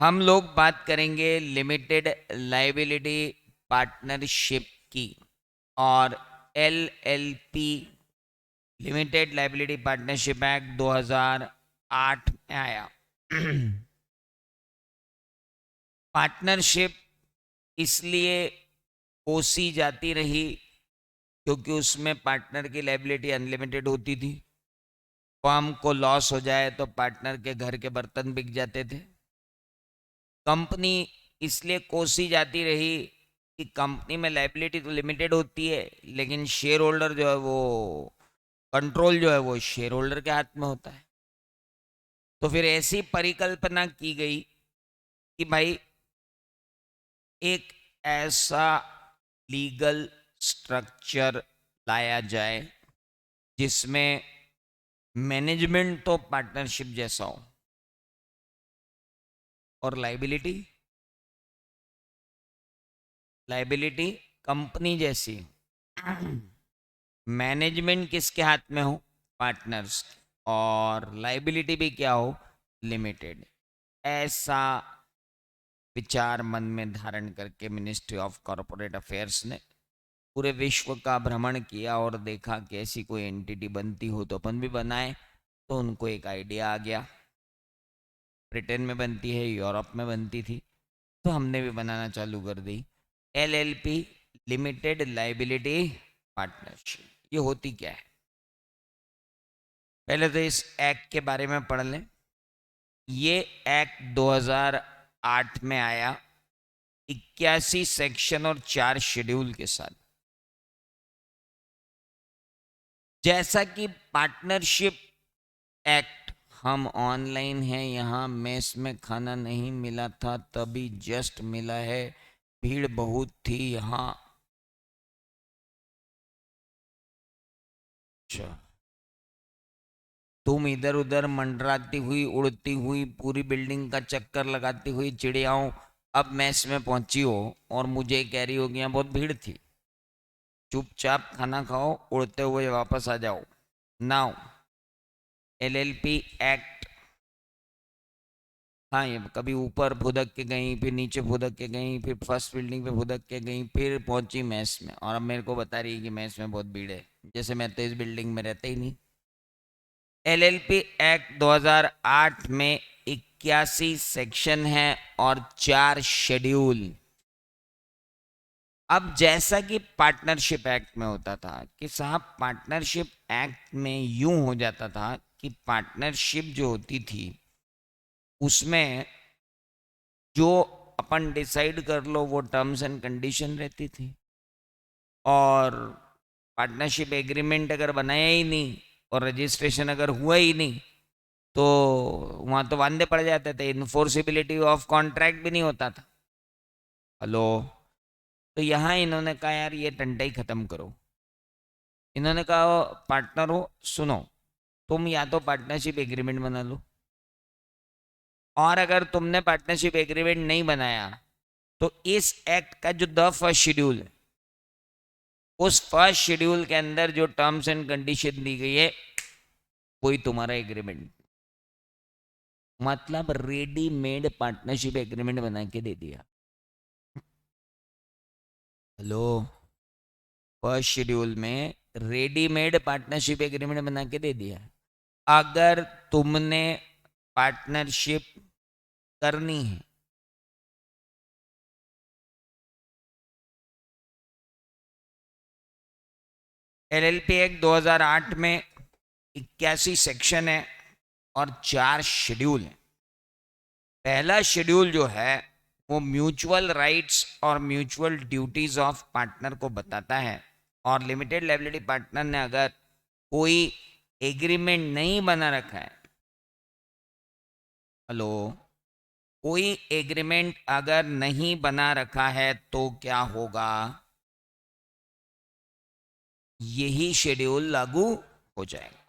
हम लोग बात करेंगे लिमिटेड लायबिलिटी पार्टनरशिप की। और LLP limited liability partnership act 2008 में आया। पार्टनरशिप इसलिए कोसी जाती रही क्योंकि उसमें पार्टनर की लायबिलिटी अनलिमिटेड होती थी। फर्म को लॉस हो जाए तो पार्टनर के घर के बर्तन बिक जाते थे। कंपनी इसलिए कोसी जाती रही कि कंपनी में लायबिलिटी तो लिमिटेड होती है, लेकिन शेयर होल्डर जो है वो कंट्रोल जो है वो शेयर होल्डर के हाथ में होता है। तो फिर ऐसी परिकल्पना की गई कि भाई एक ऐसा लीगल स्ट्रक्चर लाया जाए जिसमें मैनेजमेंट तो पार्टनरशिप जैसा हो और लायबिलिटी लायबिलिटी कंपनी जैसी। मैनेजमेंट किसके हाथ में हो? पार्टनर्स। और लायबिलिटी भी क्या हो? लिमिटेड। ऐसा विचार मन में धारण करके मिनिस्ट्री ऑफ कॉरपोरेट अफेयर्स ने पूरे विश्व का भ्रमण किया और देखा कि ऐसी कोई एंटिटी बनती हो तो अपन भी बनाए। तो उनको एक आइडिया आ गया। ब्रिटेन में बनती है, यूरोप में बनती थी, तो हमने भी बनाना चालू कर दी। LLP limited liability partnership. ये होती क्या है? पहले तो इस एक्ट के बारे में पढ़ लें। ये एक्ट 2008 में आया, 81 सेक्शन और 4 शेड्यूल के साथ। जैसा कि पार्टनरशिप एक्ट, हम ऑनलाइन हैं, यहाँ मेस में खाना नहीं मिला था, तभी जस्ट मिला है, भीड़ बहुत थी यहाँ। अच्छा, तुम इधर उधर मंडराती हुई, उड़ती हुई, पूरी बिल्डिंग का चक्कर लगाती हुई चिड़ियाओं अब मेस में पहुंची हो और मुझे कह रही हो कि यहाँ बहुत भीड़ थी। चुपचाप खाना खाओ, उड़ते हुए वापस आ जाओ। नाउ एलएलपी एक्ट, हाँ, ये कभी ऊपर फुदक के गई, फिर नीचे फुदक के गई, फिर फर्स्ट बिल्डिंग पे फुदक के गई, फिर पहुंची मेस में, और अब मेरे को बता रही है कि मेस में बहुत भीड़ है, जैसे मैं तो इस बिल्डिंग में रहता ही नहीं। एलएलपी एक्ट 2008 में 81 सेक्शन है और 4 शेड्यूल। अब जैसा कि पार्टनरशिप एक्ट में होता था कि साहब, पार्टनरशिप एक्ट में यूं हो जाता था कि पार्टनरशिप जो होती थी उसमें जो अपन डिसाइड कर लो वो टर्म्स एंड कंडीशन रहती थी। और पार्टनरशिप एग्रीमेंट अगर बनाया ही नहीं और रजिस्ट्रेशन अगर हुआ ही नहीं तो वहाँ तो वांदे पड़ जाते थे, इन्फोर्सिबिलिटी ऑफ कॉन्ट्रैक्ट भी नहीं होता था। हेलो। तो यहाँ इन्होंने कहा यार ये टंटा ही खत्म करो। इन्होंने कहा पार्टनर हो, सुनो, तुम या तो पार्टनरशिप एग्रीमेंट बना लो, और अगर तुमने पार्टनरशिप एग्रीमेंट नहीं बनाया तो इस एक्ट का जो द फर्स्ट शेड्यूल है, उस फर्स्ट शेड्यूल के अंदर जो टर्म्स एंड कंडीशन दी गई है वही तुम्हारा एग्रीमेंट। मतलब रेडीमेड पार्टनरशिप एग्रीमेंट बना के दे दिया। हेलो। फर्स्ट शेड्यूल में रेडीमेड पार्टनरशिप एग्रीमेंट बना के दे दिया। अगर तुमने पार्टनरशिप करनी है, एलएलपी एक्ट 2008 में 81 सेक्शन है और 4 शेड्यूल है। पहला शेड्यूल जो है वो म्यूचुअल राइट्स और म्यूचुअल ड्यूटीज ऑफ पार्टनर को बताता है। और लिमिटेड लायबिलिटी पार्टनर ने अगर कोई एग्रीमेंट नहीं बना रखा है, हेलो, कोई एग्रीमेंट अगर नहीं बना रखा है तो क्या होगा? यही शेड्यूल लागू हो जाएगा।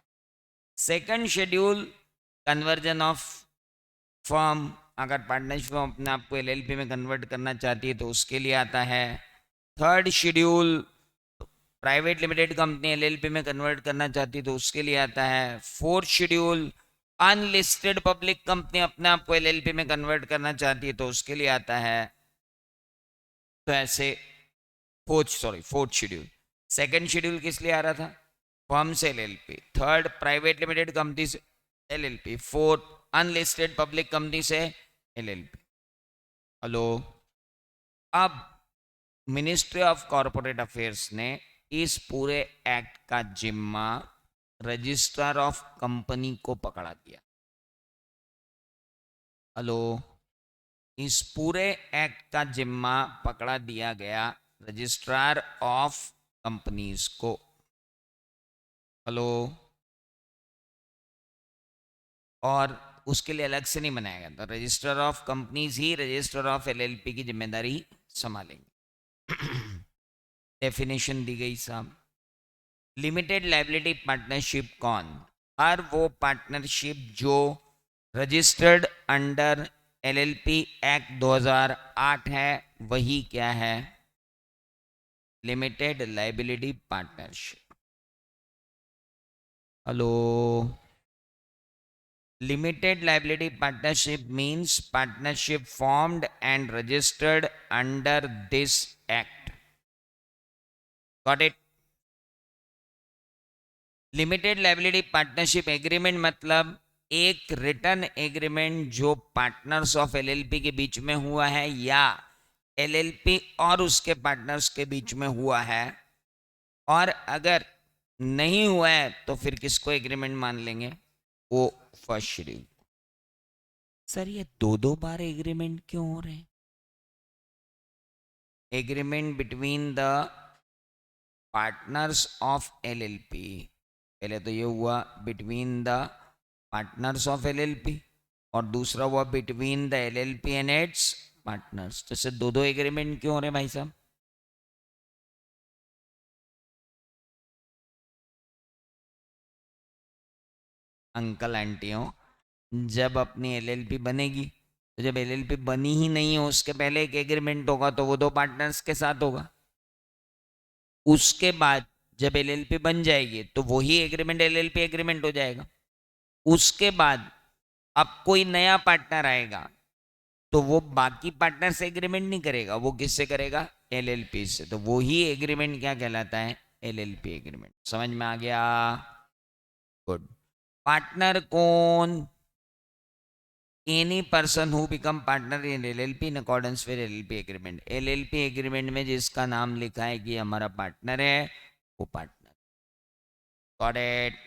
Second schedule, conversion of firm, अगर पार्टनरशिप अपने आप को एलएलपी में कन्वर्ट करना चाहती है तो उसके लिए आता है। Third schedule, private limited company LLP में कन्वर्ट करना चाहती है तो उसके लिए आता है। Fourth schedule, unlisted public company अपने आप को एलएलपी में कन्वर्ट करना चाहती है तो उसके लिए आता है, तो ऐसे फोर्थ शेड्यूल। सेकंड शेड्यूल किस लिए आ रहा था? फर्म से LLP. Third, private limited company से LLP. Fourth, unlisted public company से एलएलपी। हेलो। अब मिनिस्ट्री ऑफ कॉरपोरेट अफेयर्स ने इस पूरे एक्ट का जिम्मा रजिस्ट्रार ऑफ कंपनी को पकड़ा दिया। हेलो। इस पूरे एक्ट का जिम्मा पकड़ा दिया गया रजिस्ट्रार ऑफ कंपनीज को। हेलो। और उसके लिए अलग से नहीं बनाया गया था, registrar of companies he registrar of LLP की जिम्मेदारी संभालेंगे। डेफिनेशन दी गई साहब। लिमिटेड लाइबिलिटी पार्टनरशिप कौन? हर वो पार्टनरशिप जो रजिस्टर्ड अंडर एलएलपी एक्ट 2008 है, वही क्या है? Limited liability partnership. Hello. Limited liability partnership means partnership formed and registered under this act. Got it? Limited liability partnership agreement मतलब एक रिटर्न एग्रीमेंट जो पार्टनर्स ऑफ एलएलपी के बीच में हुआ है या एलएलपी और उसके पार्टनर्स के बीच में हुआ है। और अगर नहीं हुआ है तो फिर किसको एग्रीमेंट मान लेंगे? वो फर्स्ट शेड्यूल। सर ये दो दो बार एग्रीमेंट क्यों हो रहे हैं? Agreement between the partners of LLP. पहले तो ये हुआ between the partners of LLP और दूसरा हुआ between the LLP and it's partners. तो दो दो एग्रीमेंट क्यों हो रहे हैं भाई साहब? अंकल आंटियों, जब अपनी एलएलपी बनेगी तो जब एलएलपी बनी ही नहीं है उसके पहले एक एग्रीमेंट होगा तो वो दो पार्टनर्स के साथ होगा। उसके बाद जब एलएलपी बन जाएगी तो वही एग्रीमेंट एलएलपी एग्रीमेंट हो जाएगा। उसके बाद अब कोई नया पार्टनर आएगा तो वो बाकी पार्टनर से एग्रीमेंट नहीं करेगा, वो किससे करेगा? एलएलपी से। तो वो ही एग्रीमेंट क्या कहलाता है? LLP agreement. समझ में आ गया? गुड। पार्टनर कौन? Any person who become partner in LLP in accordance with LLP agreement. LLP agreement में जिसका नाम लिखा है कि हमारा पार्टनर है, वो partner. Got it?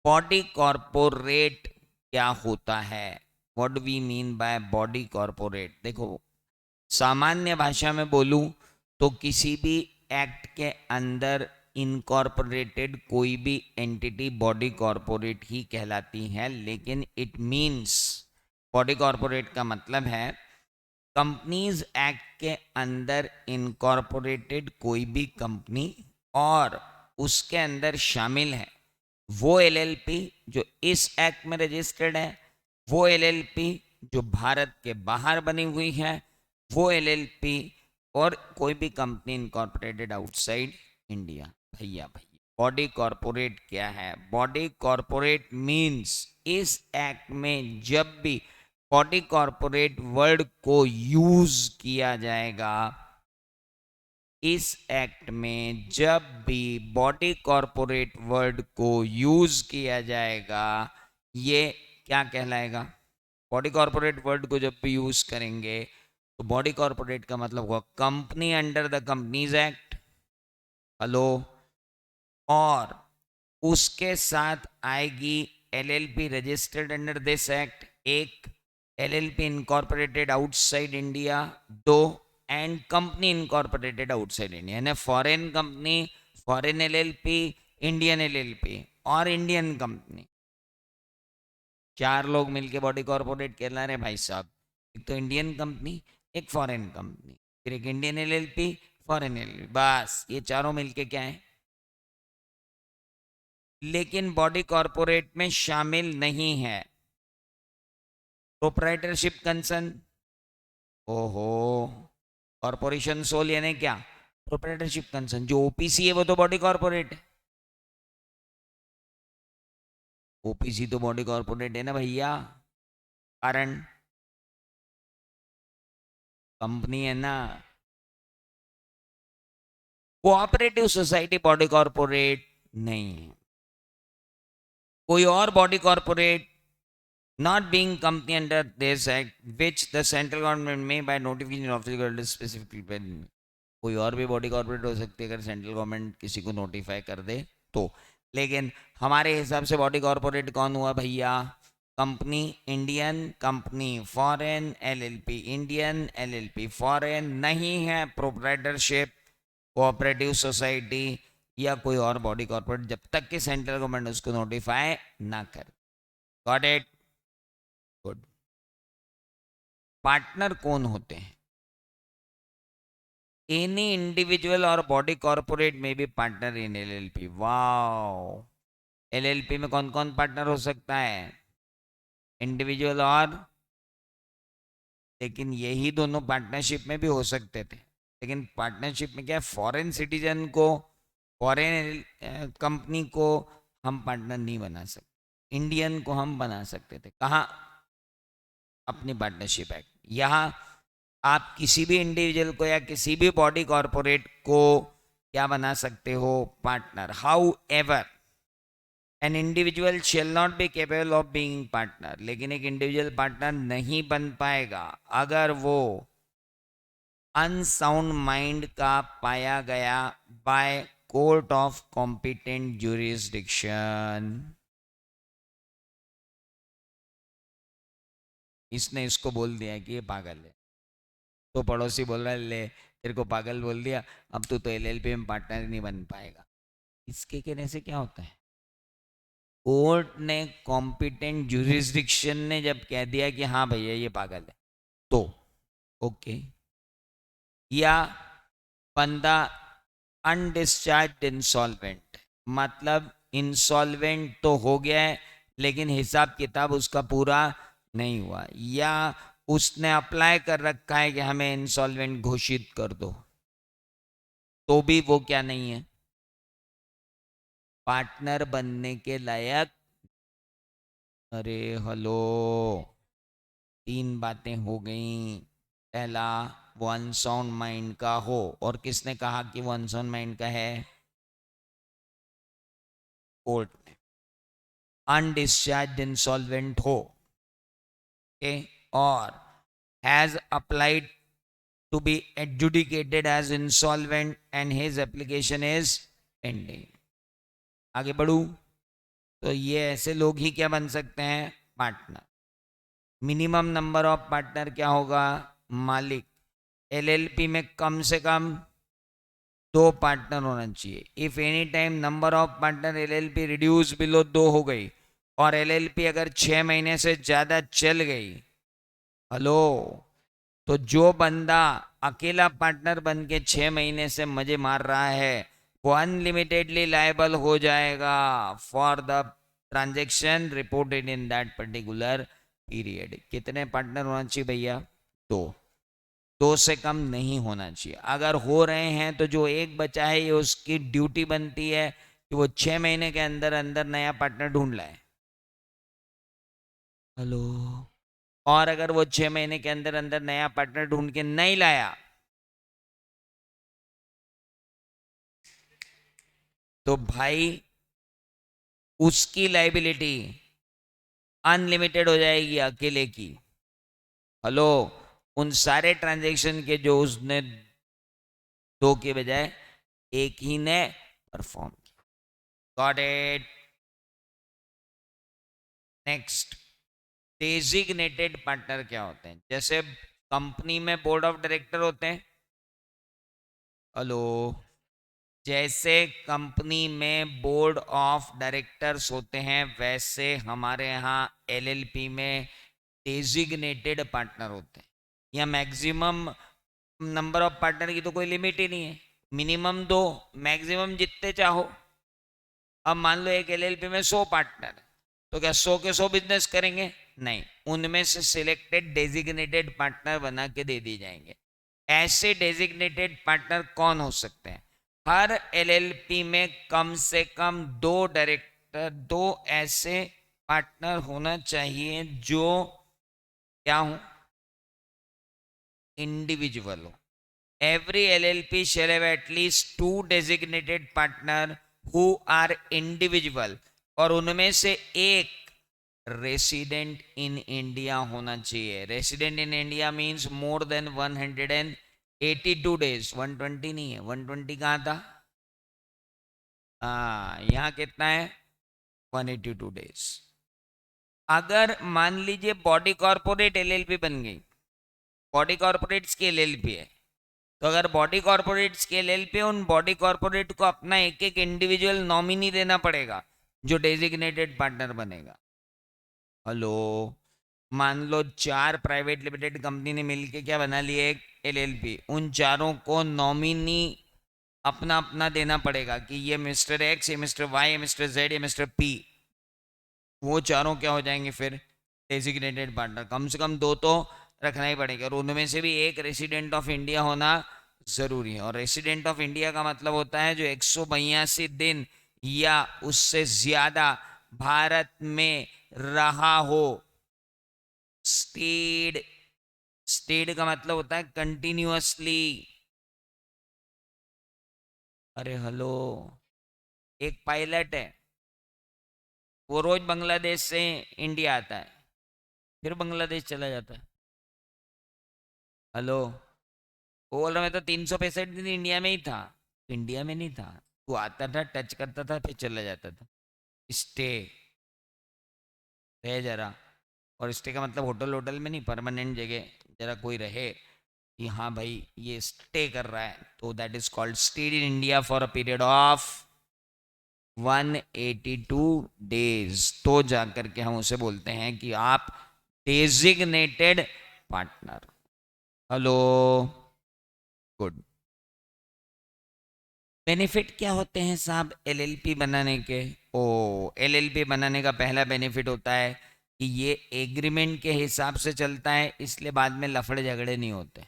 Body corporate क्या होता है? What do we mean by body corporate? देखो, सामान्य भाषा में बोलूं तो किसी भी एक्ट के अंदर इनकॉर्पोरेटेड कोई भी एंटिटी बॉडी कॉर्पोरेट ही कहलाती है। लेकिन इट मीन्स, बॉडी कॉर्पोरेट का मतलब है कंपनीज एक्ट के अंदर इनकॉर्पोरेटेड कोई भी कंपनी और उसके अंदर शामिल है वो एलएलपी जो इस एक्ट में रजिस्टर्ड है, वो एलएलपी जो भारत के बाहर बनी हुई है, वो एलएलपी और कोई भी कंपनी इनकॉर्पोरेटेड आउटसाइड इंडिया। भैया भैया, बॉडी कॉर्पोरेट क्या है? बॉडी कॉर्पोरेट मींस इस एक्ट में जब भी बॉडी कॉर्पोरेट वर्ड को यूज किया जाएगा, इस एक्ट में जब भी बॉडी कॉर्पोरेट वर्ड को यूज किया जाएगा, ये क्या कहलाएगा? बॉडी कॉर्पोरेट वर्ड को जब भी यूज करेंगे तो बॉडी कॉर्पोरेट का मतलब हुआ company under the companies act. Hello. और उसके साथ आएगी LLP registered under this act, एक एलएलपी इनकॉर्पोरेटेड आउटसाइड इंडिया, दो and company incorporated outside India, यानी foreign company, foreign LLP, Indian LLP और इंडियन कंपनी। चार लोग मिलके बॉडी कॉर्पोरेट कहला रहे भाई साहब। एक तो इंडियन कंपनी, एक फॉरेन कंपनी, फिर एक इंडियन एलएलपी, फॉरेन एलएलपी, बस ये चारों मिलके क्या है? लेकिन बॉडी कॉर्पोरेट में शामिल नहीं है प्रोप्राइटरशिप कंसर्न। ओहो। कॉर्पोरेशन सोल यानी क्या? Proprietorship concern. जो ओपीसी है वो तो बॉडी कॉर्पोरेट है। ओपीसी तो बॉडी कॉर्पोरेट है ना भैया, कारण कंपनी है ना। कोऑपरेटिव सोसाइटी बॉडी कॉर्पोरेट नहीं है। कोई और body corporate not being company under this act which the central government may by notification of specific, कोई और भी बॉडी कॉर्पोरेट हो सकती है अगर सेंट्रल गवर्नमेंट किसी को नोटिफाई कर दे तो। लेकिन हमारे हिसाब से बॉडी कॉर्पोरेट कौन हुआ भैया? Company Indian, company foreign, LLP Indian, LLP foreign, नहीं है प्रोप्राइटरशिप, कोऑपरेटिव सोसाइटी या कोई और बॉडी कॉर्पोरेट, जब तक कि सेंट्रल गवर्नमेंट उसको नोटिफाई ना करे। Got it? गुड। पार्टनर कौन होते हैं? एनी इंडिविजुअल और बॉडी कॉर्पोरेट में भी partner in LLP. Wow, LLP में कौन कौन पार्टनर हो सकता है? इंडिविजुअल और, लेकिन यही दोनों पार्टनरशिप में भी हो सकते थे। लेकिन पार्टनरशिप में क्या है, फॉरेन सिटीजन को, फॉरेन कंपनी को हम पार्टनर नहीं बना सकते, इंडियन को हम बना सकते थे। कहाँ? अपनी पार्टनरशिप एक्ट। यहाँ आप किसी भी इंडिविजुअल को या किसी भी बॉडी कॉर्पोरेट को क्या बना सकते हो? Partner. How ever an individual shall not be capable of being partner, लेकिन एक इंडिविजुअल पार्टनर नहीं बन पाएगा अगर वो अनसाउंड माइंड का पाया गया by court of competent jurisdiction. इसने इसको बोल दिया कि ये पागल है, तो पड़ोसी बोल रहा है ले तेरे को पागल बोल दिया, अब तू तो एलएलपी में पार्टनर नहीं बन पाएगा। इसके कहने से क्या होता है? कोर्ट ने, कॉम्पिटेंट ज्यूरिसडिक्शन ने जब कह दिया कि हाँ भैया ये पागल है, तो ओके। या बंदा अनडिस्चार्ज इंसॉल्वेंट, मतलब इंसॉल्वेंट तो हो गया है लेकिन हिसाब किताब उसका पूरा नहीं हुआ, या उसने अप्लाई कर रखा है कि हमें इंसॉल्वेंट घोषित कर दो, तो भी वो क्या नहीं है? पार्टनर बनने के लायक। अरे हेलो, तीन बातें हो गई। पहला, वो अनसाउंड माइंड का हो, और किसने कहा कि वो अनसाउंड माइंड का है? कोर्ट ने। अनडिस्चार्ज इंसॉल्वेंट हो, ओके, और has applied to be adjudicated as insolvent and his application is pending। आगे बढ़ू तो ये ऐसे लोग ही क्या बन सकते हैं? Partner. Minimum number of partner क्या होगा? मालिक। एलएलपी में कम से कम 2 पार्टनर होना चाहिए। If any time number of partner LLP reduce below 2 हो गई और एलएलपी अगर 6 महीने से ज्यादा चल गई, हेलो, तो जो बंदा अकेला पार्टनर बन के 6 महीने से मजे मार रहा है वो अनलिमिटेडली लायबल हो जाएगा for the transaction reported in that particular period. कितने पार्टनर होना चाहिए भैया? 2। 2 से कम नहीं होना चाहिए। अगर हो रहे हैं तो जो एक बचा है ये उसकी ड्यूटी बनती है कि वो 6 महीने के अंदर अंदर नया पार्टनर ढूंढ लाए। हेलो, और अगर वो 6 महीने के अंदर अंदर नया पार्टनर ढूंढ के नहीं लाया तो भाई उसकी लाइबिलिटी अनलिमिटेड हो जाएगी अकेले की। हेलो, उन सारे ट्रांजैक्शन के जो उसने 2 के बजाय एक ही ने परफॉर्म किया। Got it? Next, designated partner क्या होते हैं? जैसे कंपनी में बोर्ड ऑफ डायरेक्टर होते हैं। हेलो, जैसे कंपनी में बोर्ड ऑफ डायरेक्टर्स होते हैं वैसे हमारे यहाँ एलएलपी में डेजिग्नेटेड पार्टनर होते हैं। या मैक्सिमम नंबर ऑफ पार्टनर की तो कोई लिमिट ही नहीं है, मिनिमम 2, मैक्सिमम जितने चाहो। अब मान लो एक एलएलपी में 100 पार्टनर, तो क्या 100 के 100 बिजनेस करेंगे? नहीं, उनमें से सिलेक्टेड डेजिग्नेटेड पार्टनर बना के दे दिए जाएंगे। ऐसे डेजिग्नेटेड पार्टनर कौन हो सकते हैं? हर एलएलपी में कम से कम 2 डायरेक्टर, 2 ऐसे पार्टनर होना चाहिए जो क्या हो, इंडिविजुअल हो। Every LLP shall have at least two designated partner who are individual, और उनमें से एक रेसिडेंट इन इंडिया होना चाहिए। Resident in India means more than 182 days. 120 नहीं है, 120 कहाँ था? हाँ, यहाँ कितना है? 182 डेज। अगर मान लीजिए बॉडी कॉर्पोरेट एलएलपी बन गई, बॉडी कॉर्पोरेट्स की एलएलपी है, तो अगर बॉडी कॉर्पोरेट्स के एलएलपी, उन बॉडी कॉर्पोरेट को अपना एक एक इंडिविजुअल नॉमिनी देना पड़ेगा जो डेजिग्नेटेड पार्टनर बनेगा। हेलो, मान लो 4 प्राइवेट लिमिटेड कंपनी ने मिलके क्या बना लिया, एक एलएलपी। उन चारों को नॉमिनी अपना अपना देना पड़ेगा कि ये मिस्टर एक्स, ये मिस्टर वाई, ये मिस्टर जेड, ये मिस्टर पी। वो चारों क्या हो जाएंगे फिर? Designated partner. कम से कम 2 तो रखना ही पड़ेगा, और उनमें से भी एक रेसिडेंट ऑफ इंडिया होना जरूरी है। और रेसिडेंट ऑफ इंडिया का मतलब होता है जो 182 दिन या उससे ज्यादा भारत में रहा हो। स्टेड, स्टेड का मतलब होता है कंटिन्यूअसली। अरे हेलो, एक पायलट है, वो रोज बांग्लादेश से इंडिया आता है, फिर बांग्लादेश चला जाता है। हेलो, वो बोल रहा मैं तो 365 दिन इंडिया में ही था। इंडिया में नहीं था, वो आता था, टच करता था, फिर चला जाता था। स्टे, रहे जरा। और स्टे का मतलब होटल, होटल में नहीं, परमानेंट जगह जरा कोई रहे कि हाँ भाई ये स्टे कर रहा है, तो that is called stayed in India for a period of 182 days. तो जाकर के हम उसे बोलते हैं कि आप designated partner. Hello, good. Benefit क्या होते हैं साहब एलएलपी बनाने के? ओ, एलएलपी बनाने का पहला बेनिफिट होता है कि ये एग्रीमेंट के हिसाब से चलता है, इसलिए बाद में लफड़े झगड़े नहीं होते।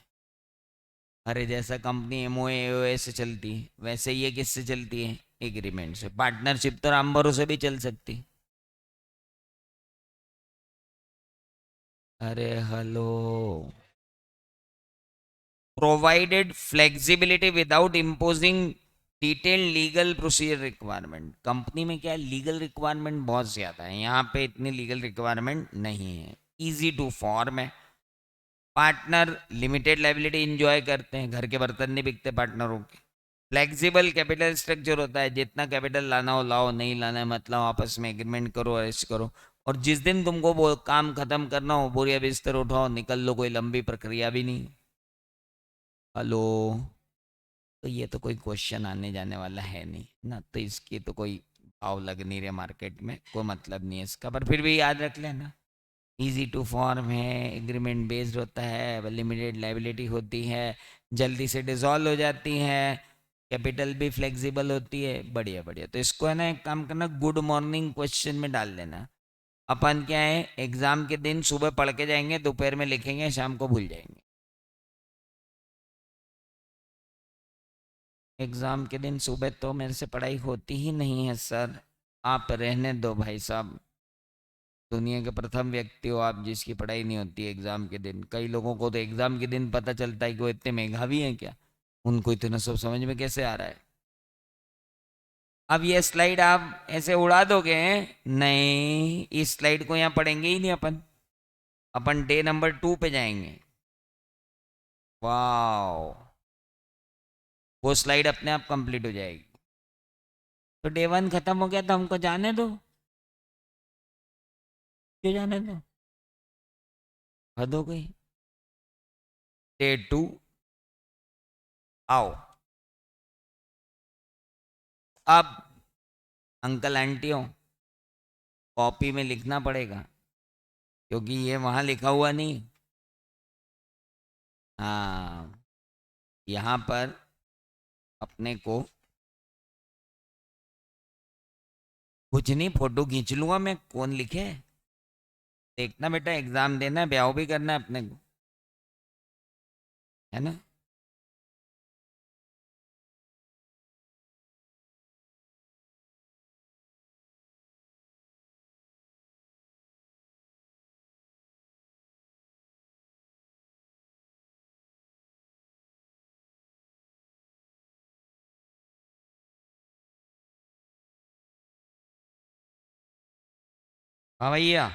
अरे जैसा कंपनी एमओए एओए से चलती है, वैसे ये किससे चलती है? एग्रीमेंट से। पार्टनरशिप तो राम भरोसे भी चल सकती। अरे hello, provided flexibility without imposing detailed legal procedure requirement. Company में क्या है, लीगल रिक्वायरमेंट बहुत ज़्यादा है, यहाँ पे इतनी लीगल रिक्वायरमेंट नहीं है। इजी टू फॉर्म है। पार्टनर लिमिटेड लाइबिलिटी इंजॉय करते हैं, घर के बर्तन नहीं बिकते पार्टनरों के। फ्लेक्सिबल कैपिटल स्ट्रक्चर होता है, जितना कैपिटल लाना हो लाओ, नहीं लाना है मतलब आपस में एग्रीमेंट करो, अरेस्ट करो। और जिस दिन तुमको वो काम खत्म करना हो, बोरिया बिस्तर उठाओ, निकल लो, कोई लंबी प्रक्रिया भी नहीं। हेलो, तो ये तो कोई क्वेश्चन आने जाने वाला है नहीं ना, तो इसकी तो कोई भाव लग नहीं रहे मार्केट में, कोई मतलब नहीं है इसका, पर फिर भी याद रख लेना। इजी टू फॉर्म है, एग्रीमेंट बेस्ड होता है, लिमिटेड लाइबिलिटी होती है, जल्दी से डिसॉल्व हो जाती है, कैपिटल भी फ्लेक्सिबल होती है। बढ़िया बढ़िया, तो इसको है ना एक काम करना, गुड मॉर्निंग क्वेश्चन में डाल देना। अपन क्या है, एग्जाम के दिन सुबह पढ़ के जाएंगे, दोपहर में लिखेंगे, शाम को भूल जाएंगे। एग्जाम के दिन सुबह तो मेरे से पढ़ाई होती ही नहीं है सर। आप रहने दो भाई साहब, दुनिया के प्रथम व्यक्ति हो आप जिसकी पढ़ाई नहीं होती एग्जाम के दिन। कई लोगों को तो एग्जाम के दिन पता चलता है कि वो इतने मेधावी हैं क्या, उनको इतना सब समझ में कैसे आ रहा है। अब ये स्लाइड आप ऐसे उड़ा दोगे? नहीं, इस स्लाइड को यहाँ पढ़ेंगे ही नहीं अपन। अपन डे नंबर 2 पे जाएंगे। वाह, वो स्लाइड अपने आप कंप्लीट हो जाएगी। तो डे 1 खत्म हो गया, तो हमको जाने दो। क्यों जाने दो, हद हो गई। डे 2 आओ। अब अंकल आंटियों, कॉपी में लिखना पड़ेगा, क्योंकि ये वहां लिखा हुआ नहीं। हाँ, यहाँ पर अपने को कुछ नहीं, फोटो खींच लूंगा मैं, कौन लिखे। देखना बेटा, एग्जाम देना है, ब्याह भी करना है अपने को, है ना। हाँ भैया,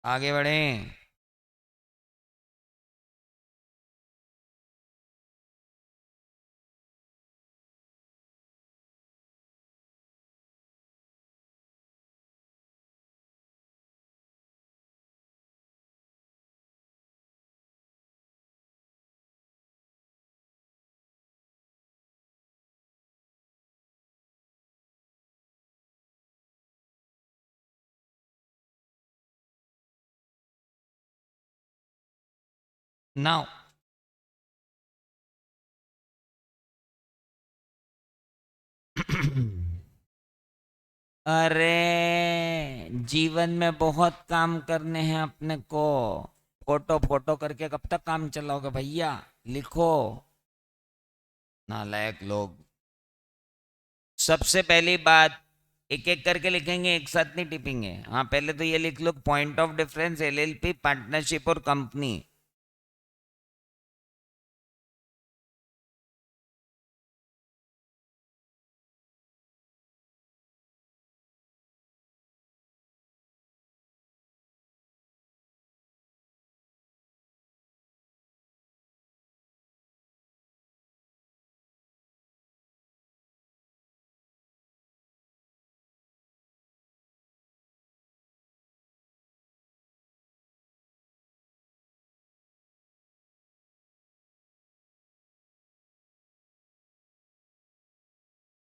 आगे बढ़ें। नाउ अरे जीवन में बहुत काम करने हैं अपने को। फोटो फोटो करके कब तक काम चलाओगे भैया? लिखो। नालायक लोग। सबसे पहली बात, एक एक करके लिखेंगे, एक साथ नहीं टिपेंगे। हाँ, पहले तो ये लिख लो, point of difference LLP partnership और कंपनी।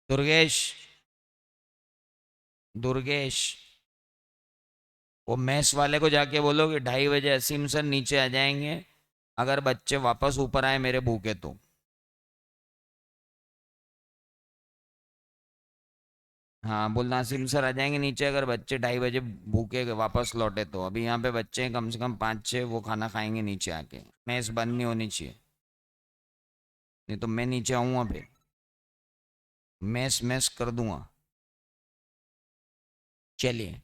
दुर्गेश, दुर्गेश, वो मैस वाले को जाके बोलो कि 2:30 बजे असीम सर नीचे आ जाएंगे, अगर बच्चे वापस ऊपर आए मेरे भूखे तो। हाँ, बोलना असीम सर आ जाएंगे नीचे अगर बच्चे 2:30 बजे भूखे वापस लौटे तो। अभी यहाँ पे बच्चे हैं कम से कम 5-6, वो खाना खाएंगे नीचे आके। मैस बंद नहीं होनी चाहिए, नहीं तो मैं नीचे आऊँगा पे, मैस मैस कर दूंगा। चलिए।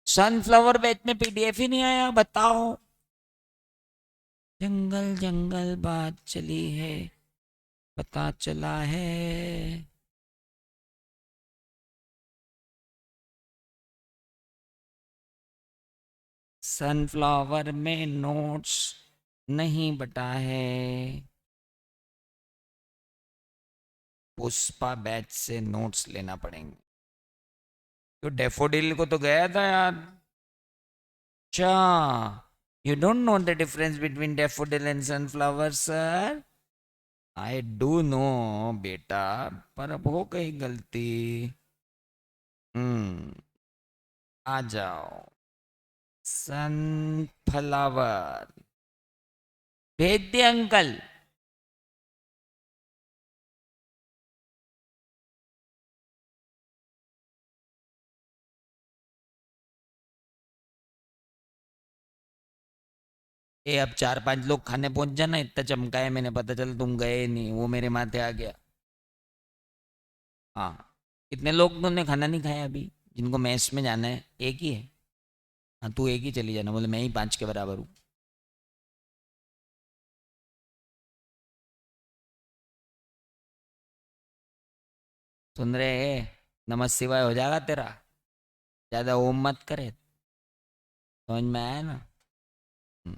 सनफ्लावर बैच में पीडीएफ ही नहीं आया, बताओ। जंगल जंगल बात चली है, पता चला है। सनफ्लावर में नोट्स नहीं बटा है। पुष्पा बैच से नोट्स लेना पड़ेंगे। तो डेफोडिल को तो गया था यार। अच्छा, you don't know the difference between daffodil and sunflower sir? I do know बेटा, पर अब हो गई गलती। हम्म। आ जाओ। सनफ्लावर भेज दिए अंकल। ये अब 4-5 लोग खाने पहुंच जाना, इतना चमका है मैंने, पता चल तुम गए नहीं, वो मेरे माथे आ गया। हाँ। कितने लोग ने खाना नहीं खाया अभी, जिनको मैस में जाना है? एक ही है? हाँ, तू एक ही चली जाना, बोले मैं ही 5 के बराबर हूँ। सुन रहे? नमः शिवाय हो जाएगा तेरा, ज्यादा ओम मत करे। समझ में आया ना? हम्म।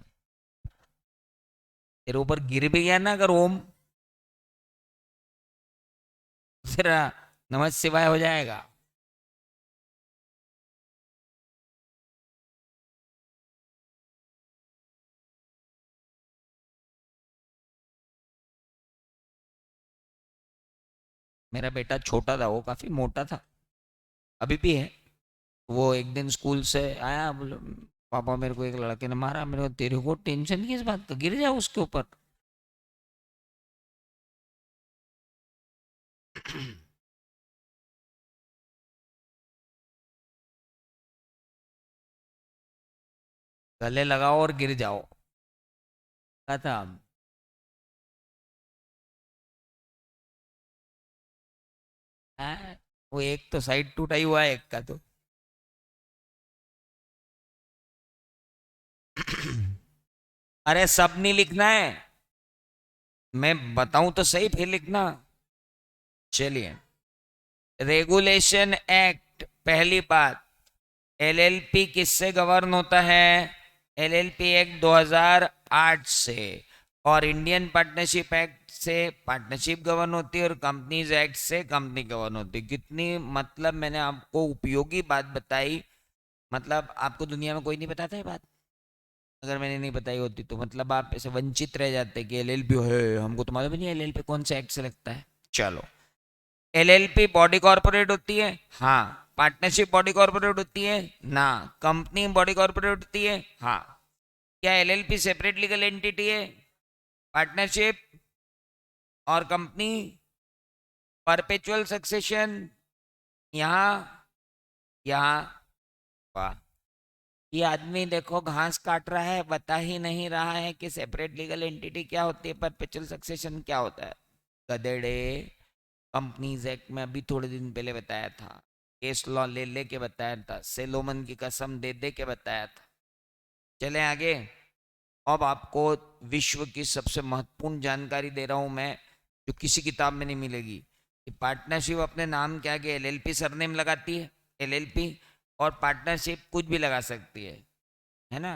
तेरे ऊपर गिर भी गया ना अगर ओम, तेरा नमः शिवाय हो जाएगा। मेरा बेटा छोटा था, वो काफी मोटा था, अभी भी है। वो एक दिन स्कूल से आया, बोले पापा मेरे को एक लड़के ने मारा। मेरे को, तेरे को टेंशन किस बात का, गिर जाओ उसके ऊपर। गले लगाओ और गिर जाओ। क्या था? हाँ, वो एक तो साइड टूटा ही हुआ है एक का तो। अरे सब नहीं लिखना है, मैं बताऊं तो सही फिर लिखना। चलिए। रेगुलेशन एक्ट पहली बात, एलएलपी किससे गवर्न होता है? एलएलपी एक्ट 2008 से, और इंडियन पार्टनरशिप एक्ट से पार्टनरशिप गवर्न होती है, और कंपनीज एक्ट से कंपनी गवर्न होती है। कितनी मतलब मैंने आपको उपयोगी बात बताई। मतलब आपको दुनिया में कोई नहीं बताता है बात। अगर मैंने नहीं बताई होती तो मतलब आप ऐसे वंचित रह जाते कि एलएलपी है, हमको तो मालूम ही नहीं एलएलपी कौन से एक्ट से लगता है। चलो, एलएलपी बॉडी कॉर्पोरेट होती है? हाँ। पार्टनरशिप बॉडी कॉर्पोरेट होती है? ना। कंपनी बॉडी कॉर्पोरेट होती है? हाँ। क्या एलएलपी सेपरेट लीगल एंटिटी है? पार्टनरशिप और कंपनी, परपेचुअल सक्सेशन, यहाँ, यहाँ। वाह, ये आदमी देखो घास काट रहा है, बता ही नहीं रहा है कि सेपरेट लीगल एंटिटी क्या होती है, परपेचुअल सक्सेशन क्या होता है। गधेड़े, कंपनीज एक्ट में अभी थोड़े दिन पहले बताया था, केस लॉ ले लेके बताया था, सेलोमन की कसम दे दे के बताया था। चले आगे। अब आपको विश्व की सबसे महत्वपूर्ण जानकारी दे रहा हूं मैं, जो किसी किताब में नहीं मिलेगी। कि पार्टनरशिप अपने नाम के आगे एलएलपी सरनेम लगाती है, एलएलपी, और पार्टनरशिप कुछ भी लगा सकती है ना।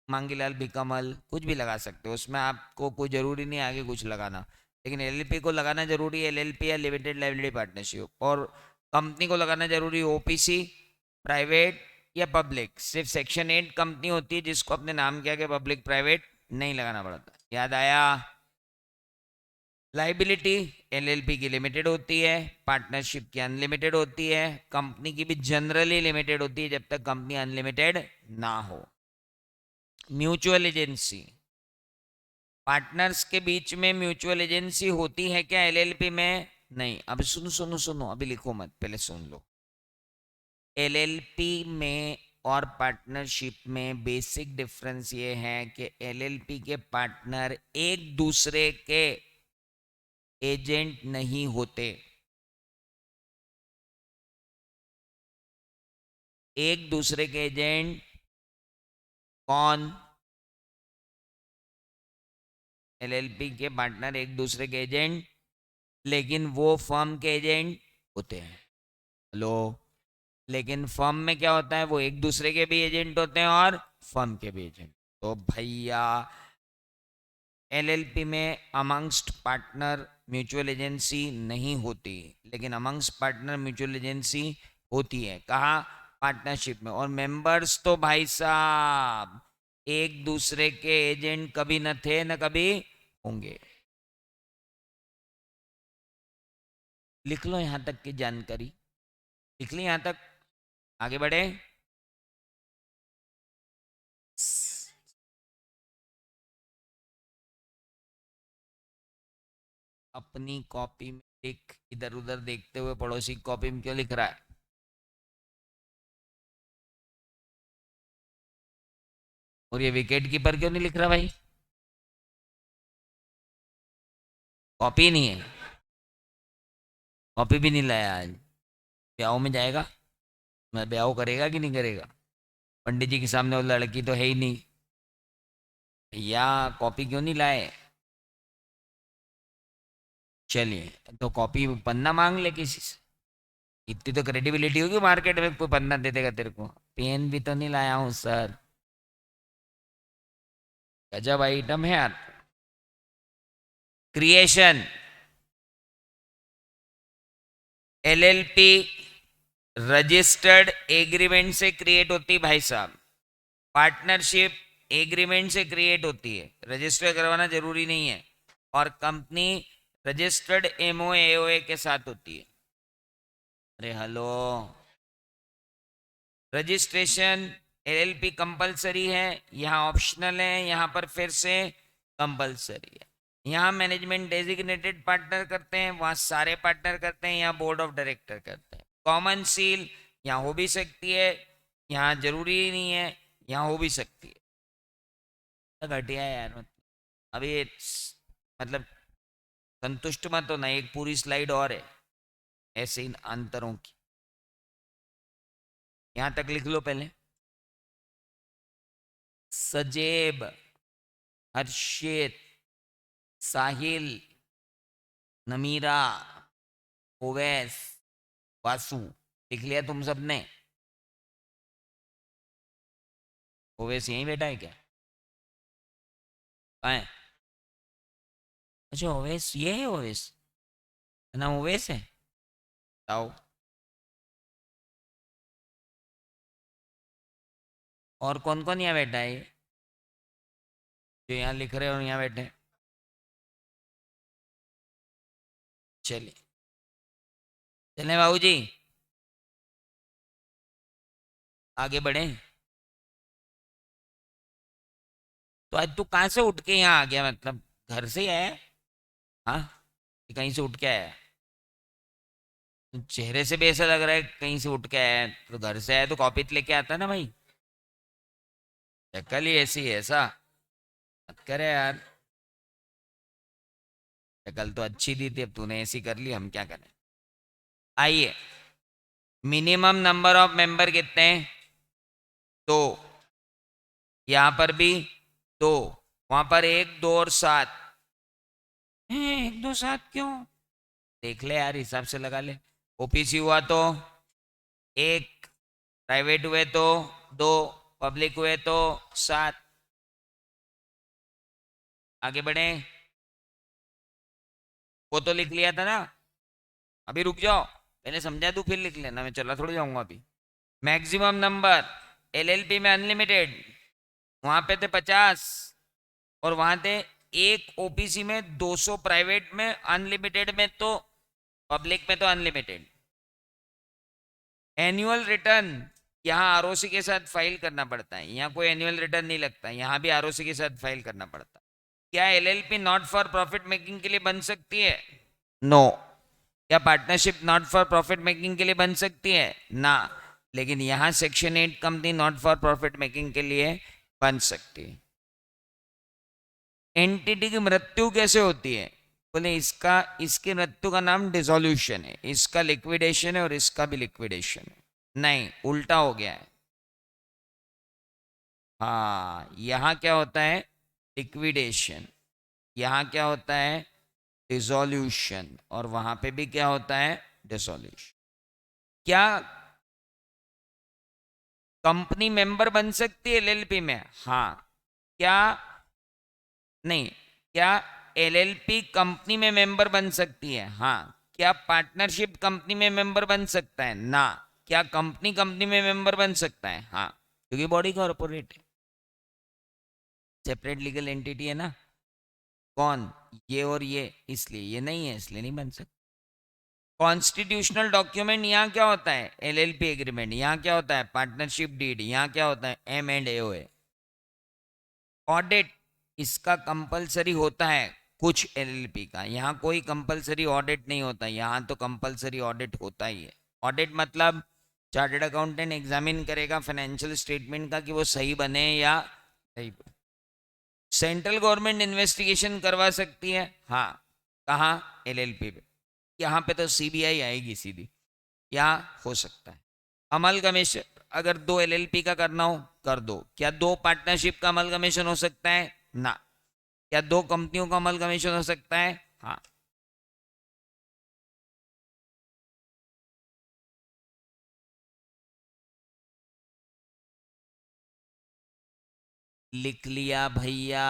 मांगीलाल भिकमल कुछ भी लगा सकते हो, उसमें आपको कोई जरूरी नहीं आगे कुछ लगाना। लेकिन एलएलपी को लगाना जरूरी है, एलएलपी या लिमिटेड लाइबिलिटी पार्टनरशिप। और कंपनी को लगाना जरूरी है, ओपीसी, प्राइवेट या पब्लिक। सिर्फ सेक्शन 8 कंपनी होती है जिसको अपने नाम के आगे पब्लिक प्राइवेट नहीं लगाना पड़ता। याद आया? लाइबिलिटी एलएलपी की लिमिटेड होती है, पार्टनरशिप की अनलिमिटेड होती है, कंपनी की भी जनरली लिमिटेड होती है जब तक कंपनी अनलिमिटेड ना हो। म्यूचुअल एजेंसी, पार्टनर्स के बीच में म्यूचुअल एजेंसी होती है क्या एलएलपी में? नहीं। अभी सुनो सुनो सुनो, अभी लिखो मत, पहले सुन लो। एलएलपी में और पार्टनरशिप में बेसिक डिफरेंस ये है कि एलएलपी के पार्टनर एक दूसरे के एजेंट नहीं होते। एक दूसरे के एजेंट कौन? एलएलपी के पार्टनर एक दूसरे के एजेंट, लेकिन वो फर्म के एजेंट होते हैं। हेलो? लेकिन फर्म में क्या होता है, वो एक दूसरे के भी एजेंट होते हैं और फर्म के भी एजेंट। तो भैया, एलएलपी में अमंगस्ट पार्टनर म्यूचुअल एजेंसी नहीं होती, लेकिन अमंगस्ट पार्टनर म्यूचुअल एजेंसी होती है। कहाँ? पार्टनरशिप में। और मेंबर्स तो भाई साहब एक दूसरे के एजेंट कभी न थे न कभी होंगे। लिख लो यहां तक की जानकारी, लिख ली यहां तक। आगे बढ़े। अपनी कॉपी में लिख, इधर उधर देखते हुए पड़ोसी की कॉपी में क्यों लिख रहा है? और ये विकेट कीपर क्यों नहीं लिख रहा भाई? कॉपी नहीं है, कॉपी भी नहीं लाया आज। ब्याह में जाएगा? मैं ब्याह करेगा कि नहीं करेगा? पंडित जी के सामने वो लड़की तो है ही नहीं। भैया कॉपी क्यों नहीं लाए? चलिए, तो कॉपी पन्ना मांग ले किसी से। इतनी तो क्रेडिबिलिटी होगी मार्केट में, कोई पन्ना दे देगा तेरे को। पेन भी तो नहीं लाया हूँ सर। गजब आइटम है यार। क्रिएशन, एलएलपी रजिस्टर्ड एग्रीमेंट से क्रिएट होती है भाई साहब। पार्टनरशिप एग्रीमेंट से क्रिएट होती है, रजिस्टर करवाना जरूरी नहीं है। और कंपनी रजिस्टर्ड एमओए के साथ होती है। अरे हेलो, रजिस्ट्रेशन एलएलपी कंपलसरी है, यहाँ ऑप्शनल है, यहाँ पर फिर से कंपलसरी है। यहाँ मैनेजमेंट डेजिग्नेटेड पार्टनर करते हैं, वहाँ सारे पार्टनर करते हैं, यहाँ बोर्ड ऑफ डायरेक्टर करते हैं। कॉमन सील यहाँ हो भी सकती है, यहाँ जरूरी नहीं है, यहाँ हो भी सकती है। घटिया है यार। अभी मतलब संतुष्ट मत हो ना, एक पूरी स्लाइड और है ऐसे इन अंतरों की। यहां तक लिख लो पहले। सजेब, हर्षित, साहिल, नमीरा, ओवैस, वासु। लिख लिया तुम सबने? ओवेस यहीं बैठा है क्या? कहाँ है? अच्छा ओवेस ये है, ओवेस ना, ओवेस है। बताओ। और कौन कौन यहाँ बैठा है, जो यहाँ लिख रहे हैं और यहाँ बैठे हैं? चलिए, चलें बाबू जी, आगे बढ़े। तो आज तू कहाँ से उठ के यहाँ आ गया, मतलब घर से ही आया? हाँ, कि कहीं से उठ के आया? तो चेहरे से भी ऐसा लग रहा है कहीं से उठ के आया है। तो घर से आया तो कॉपी तो लेके आता ना भाई। शक्ल ही ऐसी है ऐसा, मत करे यार। शक्ल तो अच्छी दी थी, अब तूने ऐसी कर ली, हम क्या करें। आइए, मिनिमम नंबर ऑफ मेंबर कितने हैं? दो। यहाँ पर भी दो, वहां पर एक दो और सात हैं। एक दो सात क्यों? देख ले यार, हिसाब से लगा ले। ओपीसी हुआ तो एक, प्राइवेट हुए तो दो, पब्लिक हुए तो सात। आगे बढ़े। वो तो लिख लिया था ना, अभी रुक जाओ, पहले समझा दूं फिर लिख लेना, मैं चला थोड़ी जाऊंगा अभी। मैक्सिमम नंबर एलएलपी में अनलिमिटेड, वहां पे थे 50, और वहां थे एक ओपीसी में 200, प्राइवेट में अनलिमिटेड में तो, पब्लिक में तो अनलिमिटेड। एनुअल रिटर्न यहाँ आरओसी के साथ फाइल करना पड़ता है, यहाँ कोई एनुअल रिटर्न नहीं लगता, यहाँ भी आरओसी के साथ फाइल करना पड़ता है। क्या LLP not for profit making के लिए बन सकती है? नो। क्या partnership not for profit making के लिए बन सकती है? ना। लेकिन यहाँ section 8 company not for profit making के लिए बन सकती है। एंटिटी की मृत्यु कैसे होती है? बोले इसका, इसकी मृत्यु का नाम डिसोल्यूशन है, इसका लिक्विडेशन है और इसका भी लिक्विडेशन है। नहीं, उल्टा हो गया है। हाँ, यहाँ क्या होता है? लिक्विडेशन। यहाँ क्या होता है? डिसोल्यूशन। और वहां पे भी क्या होता है? डिसोल्यूशन। क्या कंपनी मेंबर बन सकती है एलएलपी में? हाँ। क्या, नहीं, क्या एलएलपी कंपनी में मेंबर बन सकती है? हाँ। क्या पार्टनरशिप कंपनी में मेंबर बन सकता है? ना। क्या कंपनी कंपनी में मेंबर बन सकता है? हाँ, क्योंकि बॉडी कॉर्पोरेट है, सेपरेट लीगल एंटिटी है ना। कौन? ये और ये, इसलिए ये नहीं है, इसलिए नहीं बन सकता। कॉन्स्टिट्यूशनल डॉक्यूमेंट यहाँ क्या होता है? LLP agreement. यहाँ क्या होता है? Partnership deed. यहाँ क्या होता है? M and A. ऑडिट इसका कंपलसरी होता है कुछ एलएलपी का, यहाँ कोई कंपलसरी ऑडिट नहीं होता, यहाँ तो कंपलसरी ऑडिट होता ही है। ऑडिट मतलब चार्टर्ड अकाउंटेंट एग्जामिन करेगा फाइनेंशियल स्टेटमेंट का कि वो सही बने या सही। सेंट्रल गवर्नमेंट इन्वेस्टिगेशन करवा सकती है, हाँ। कहाँ? एलएलपी पे। यहाँ पे तो सीबीआई आएगी सीधी, यहाँ हो सकता है। अमलगमेशन, अगर दो एलएलपी का करना हो कर दो। क्या दो पार्टनरशिप का अमलगमेशन हो सकता है? ना। क्या दो कंपनियों का अमलगमेशन हो सकता है? हाँ। लिख लिया भैया।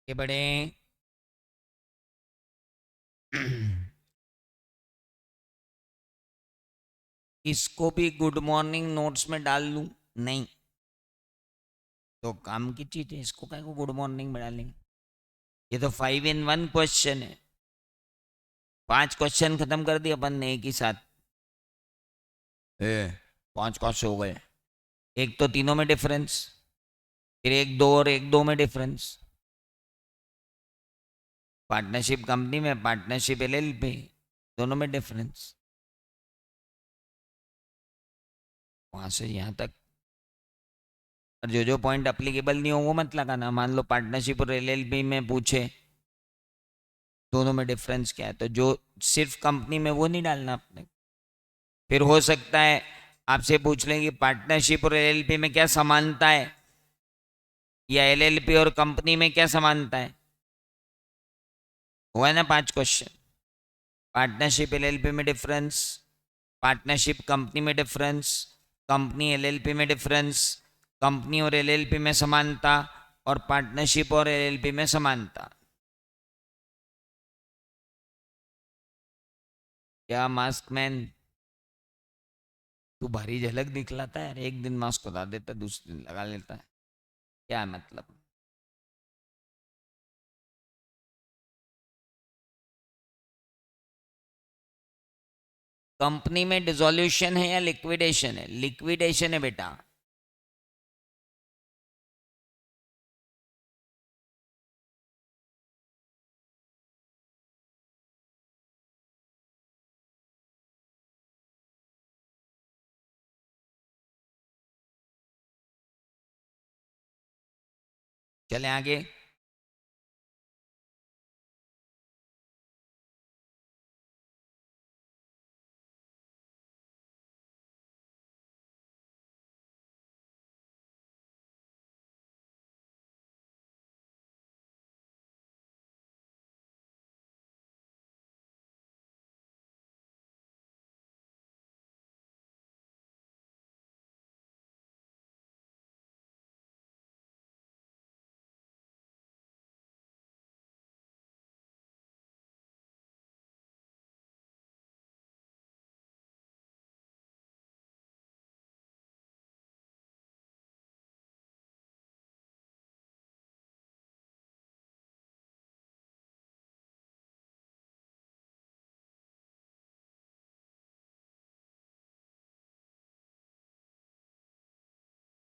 ये बड़े इसको भी गुड मॉर्निंग नोट्स में डाल लूं? नहीं, तो काम की चीज है, इसको क्या को गुड मॉर्निंग में डालेंगे? ये तो 5 in 1 क्वेश्चन है। 5 क्वेश्चन खत्म कर दिए अपन ने एक ही साथ। ए, 5 कौन से हो गए? एक तो तीनों में डिफरेंस, फिर एक दो और एक दो में डिफरेंस। पार्टनरशिप कंपनी में, पार्टनरशिप एलएलपी, दोनों में डिफरेंस। वहां से यहाँ तक। और जो जो पॉइंट अप्लीकेबल नहीं हो वो मत लगाना। मान लो पार्टनरशिप और एलएलपी में पूछे दोनों में डिफरेंस क्या है, तो जो सिर्फ कंपनी में वो नहीं डालना आपने। फिर हो सकता है आपसे पूछ लें कि पार्टनरशिप और एलएलपी में क्या समानता है, या एलएलपी और कंपनी में क्या समानता है। हुआ ना 5 क्वेश्चन। पार्टनरशिप एलएलपी में डिफरेंस, पार्टनरशिप कंपनी में डिफरेंस, कंपनी एलएलपी में डिफरेंस, कंपनी और एलएलपी में समानता, और पार्टनरशिप और एलएलपी में समानता। क्या मास्क मैन, तू भारी झलक दिखलाता है यार। एक दिन मास्क उतार देता है, दूसरे दिन लगा लेता है, क्या मतलब? कंपनी में डिसोल्यूशन है या लिक्विडेशन है? लिक्विडेशन है बेटा। चले आगे।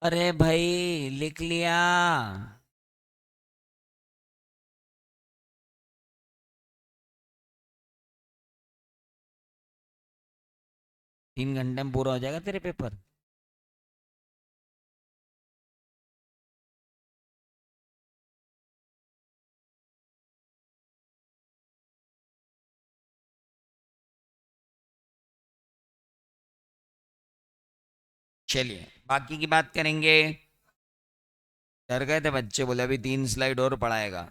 अरे भाई लिख लिया। 3 घंटे में पूरा हो जाएगा तेरे पेपर। चलिए बाकी की बात करेंगे। डर गए थे बच्चे, बोले अभी 3 स्लाइड और पढ़ाएगा।